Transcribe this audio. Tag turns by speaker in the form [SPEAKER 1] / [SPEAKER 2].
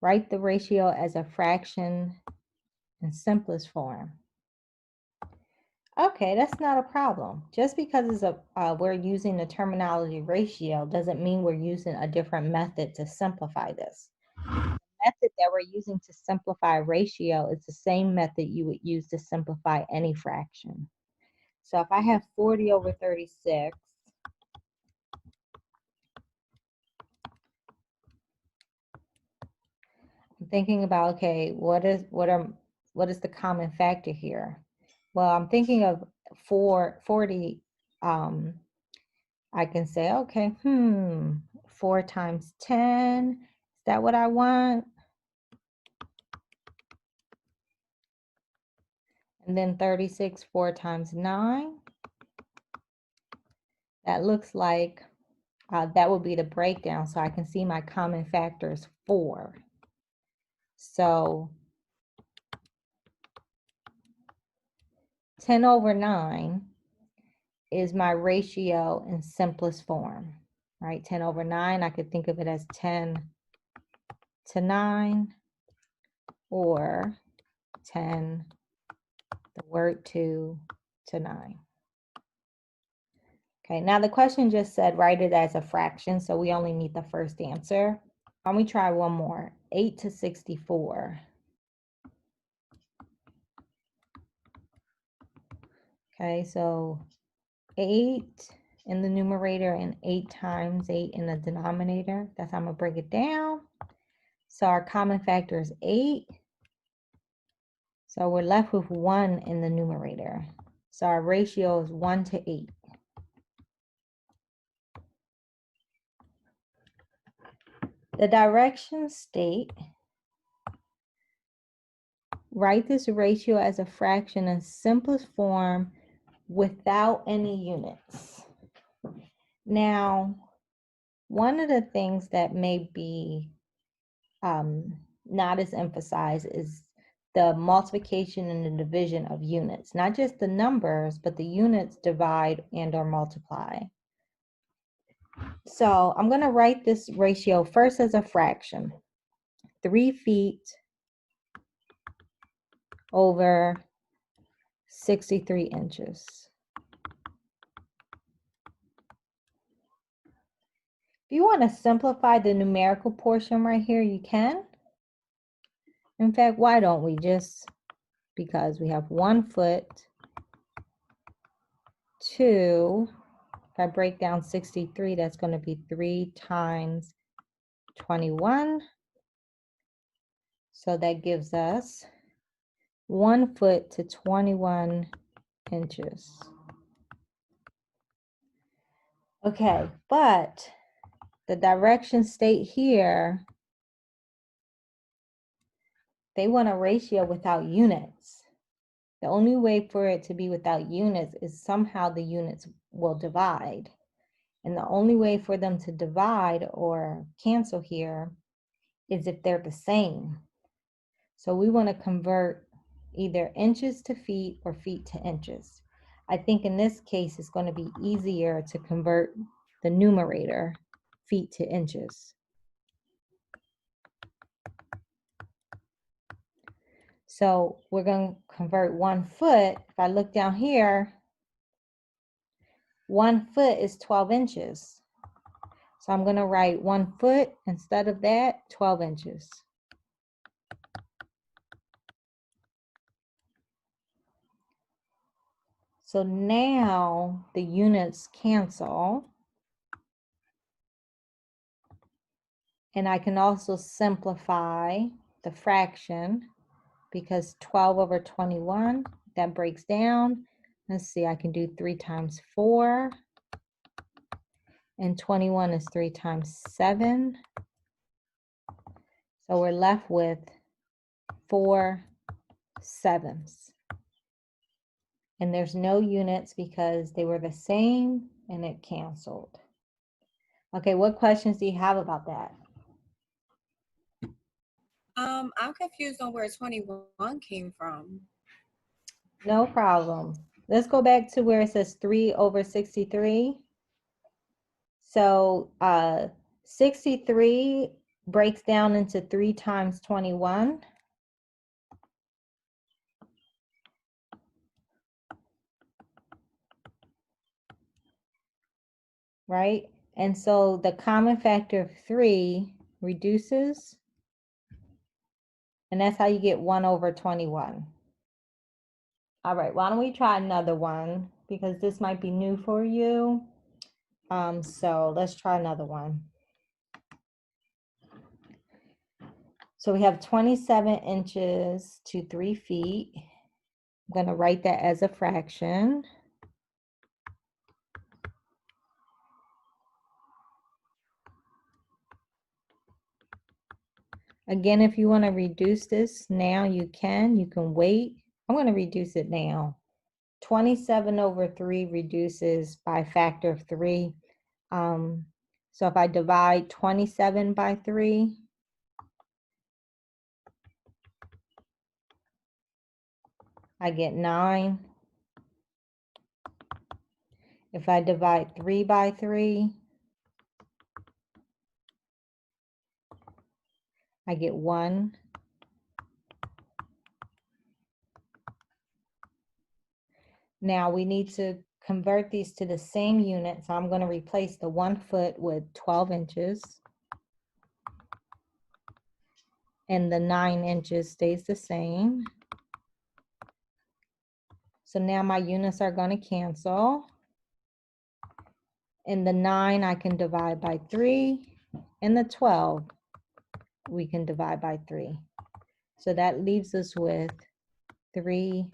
[SPEAKER 1] Write the ratio as a fraction in simplest form. Okay, that's not a problem. Just because it's we're using the terminology ratio doesn't mean we're using a different method to simplify this. The method that we're using to simplify ratio is the same method you would use to simplify any fraction. So if I have 40 over 36, I'm thinking about, okay, what is the common factor here? Well, I'm thinking of 40. I can say, okay, 4 times 10, is that what I want? And then 36, 4 times 9. That looks like that would be the breakdown, so I can see my common factor is 4. So 10 over 9 is my ratio in simplest form, right? 10 over 9, I could think of it as 10 to 9 or 10, the word 2 to 9. Okay, now the question just said write it as a fraction, so we only need the first answer. Let me try one more. 8 to 64. Okay, so 8 in the numerator and 8 times 8 in the denominator. That's how I'm going to break it down. So our common factor is 8. So we're left with 1 in the numerator. So our ratio is 1 to 8. The directions state, write this ratio as a fraction in simplest form without any units. Now, one of the things that may be not as emphasized is the multiplication and the division of units. Not just the numbers, but the units divide and or multiply. So I'm going to write this ratio first as a fraction. 3 feet over 63 inches. If you want to simplify the numerical portion right here, you can. In fact, why don't we just, because we have 1 foot, 2, if I break down 63, that's going to be 3 times 21. So that gives us 1 foot to 21 inches. Okay, but the directions state here, they want a ratio without units. The only way for it to be without units is somehow the units will divide. And the only way for them to divide or cancel here is if they're the same. So we want to convert either inches to feet or feet to inches. I think in this case, it's going to be easier to convert the numerator, feet to inches. So we're going to convert 1 foot. If I look down here, 1 foot is 12 inches. So I'm going to write 1 foot instead of that, 12 inches. So now the units cancel. And I can also simplify the fraction because 12 over 21, that breaks down. Let's see, I can do 3 times 4. And 21 is 3 times 7. So we're left with 4 sevenths. And there's no units because they were the same and it canceled. Okay, what questions do you have about that?
[SPEAKER 2] I'm confused on where 21 came from.
[SPEAKER 1] No problem. Let's go back to where it says 3 over 63. So 63 breaks down into 3 times 21. Right? And so the common factor of 3 reduces, and that's how you get 1 over 21. All right, why don't we try another one, because this might be new for you. So let's try another one. So we have 27 inches to 3 feet. I'm going to write that as a fraction. Again, if you want to reduce this now, you can wait. I'm going to reduce it now. 27 over 3 reduces by a factor of 3. So if I divide 27 by 3, I get 9. If I divide 3 by 3, I get 1. Now we need to convert these to the same unit. So I'm going to replace the 1 foot with 12 inches. And the 9 inches stays the same. So now my units are going to cancel. And the 9 I can divide by 3. And the 12 we can divide by 3. So that leaves us with 3/4.